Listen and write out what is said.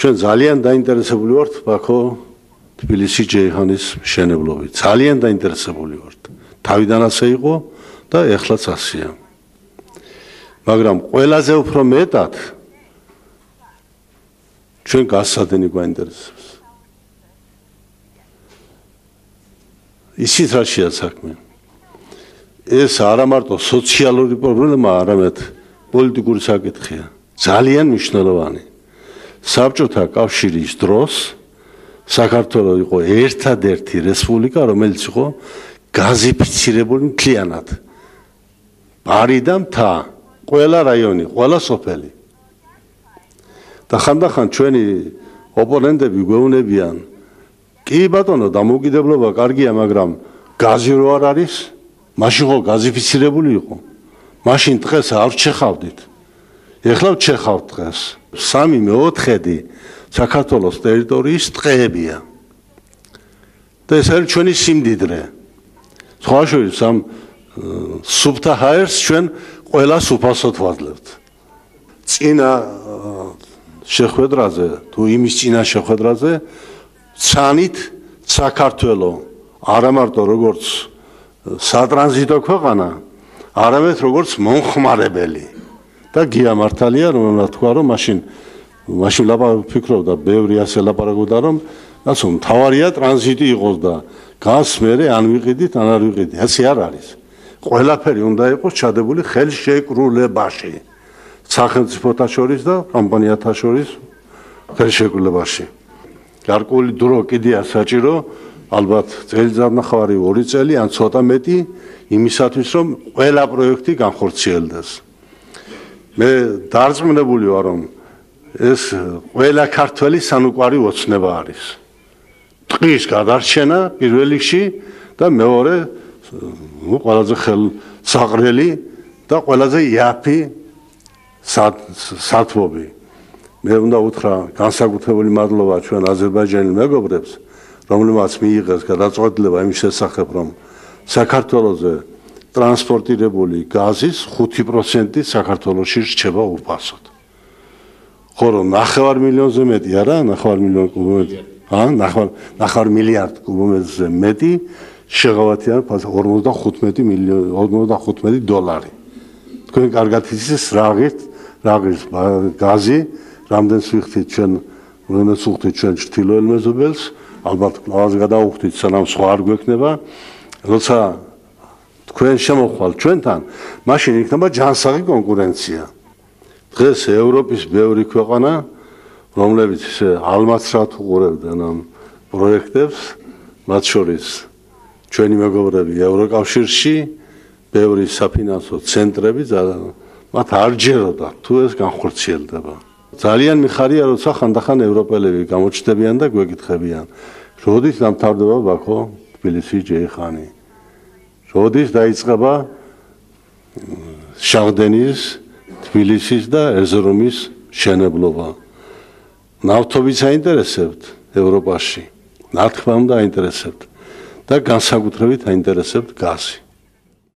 ჩვენ ძალიან დაინტერესებული ვართ ბაქო თბილისი ჯეიჰანის მშენებლობით. ძალიან დაინტერესებული ვართ. თავიდან ასე იყო და ეხლაც ასეა. მაგრამ ყველაზე უფრო მეტად ჩვენ გასადენი გვაინტერესებს. ისიც რა შეა საქმე. ეს არა მარტო სოციალური პრობლემაა, არამედ პოლიტიკური საკითხია. ძალიან მნიშვნელოვანი. საბჭოთა კავშირის დროს საქართველო იყო ერთადერთი რესპუბლიკა, რომელიც იყო გაზიფიცირებული მთლიანად. ბარი და მთა, ყველა რაიონი, ყველა სოფელი. და ხანდახან ჩვენი ოპონენტები გვეუბნებიან, კი ბატონო, დამოუკიდებლობა კარგია, მაგრამ გაზი რო არ არის, მაშინ ხო გაზიფიცირებული იყო. მაშინ დღეს არ ჩეხავდით. ეხლა ჩეხავთ დღეს. 3/4 საქართველოს ტერიტორიის ტყეებია. და ეს არის ჩვენი სიმდიდრე. სხვა შორის ამ სუფთა ჰაერს ჩვენ ყველა სუფასოდ ვაძლევთ. წინა შეხვედრაზე, თუ იმის წინა შეხვედრაზე, ცანით საქართველო არა მარტო როგორც სატრანზიტო ქვეყანა, არამედ როგორც მომხმარებელი. და გია მართალია, რომელმაც თქვა, რომ მაშინ ვფიქრობდა, ბევრი ასე ლაპარაკობდა, რომ ასე მთავარია ტრანზიტი იყოს და გას მერე ან ვიყიდით, ან არ ვიყიდით. ასე არ არის. ყველაფერი უნდა იყოს ჩადებული ხელშეკრულებაში. სახელმწიფოთა შორის და კომპანიათა შორის ხელშეკრულებაში. გარკვეული დრო კიდეა საჭირო, ალბათ წელიწადნახევარი 2 წელი ან ცოტა მეტი იმისათვის, რომ ყველა პროექტი განხორციელდეს. მე დარწმუნებული ვარ, რომ ეს ყველა ქართველი სანუკვარი ოცნება არის. ტყის გადარჩენა პირველ რიგში და მეორე ყველაზე ხელსაყრელი და ყველაზე იაფი სათბობი. მე უნდა უთხრა განსაკუთრებული მადლობა ჩვენ აზერბაიჯანელ მეგობრებს, რომლებმაც მიიღეს გადაწყვეტილება იმის შესახებ, რომ საქართველოზე ტრანსპორტირებული გაზის 5% საქართველოში რჩება უფასოდ. ხო რომ 9 მილიონზე მეტი არა, 9 მილიონ კუბომეტრ, 9 მილიარდ კუბომეტრზე მეტი შეღავათიან 45 დოლარი. თქვენ კარგად იცით რაღის გაზი, რამდენს ვიხდით ჩვენ, რომელს ვუხდით ჩვენ ჩრდილოელ მეზობელს, ალბათ კლავას გადავუხდით, სანამ სხვა არ გვექნება, როცა თქვენ შემოხვალ ჩვენთან, მაშინ იქნება ჯანსაღი კონკურენცია. დღეს ევროპის ბევრი ქვეყანა, რომლებიც ალმაცრად უყურებდნენ ამ პროექტებს, მათ შორის ჩვენი მეგობრები ევროკავშირში, ბევრი საფინანსო ცენტრები, მათ არ ჯეროდა თუ ეს განხორციელდება. ძალიან მიხარია, როცა ხანდახან ევროპელები გამოჩნდებიან და გვეკითხებიან, როდის დამთავრდება ბაქო თბილისი ჯეიჰანი? როდის დაიწყება შაღდენის, თბილისის და ერზურუმის მშენებლობა? ნავთობით აინტერესებთ ევროპაში, რა თქმა უნდა აინტერესებთ და განსაკუთრებით აინტერესებთ გაზი.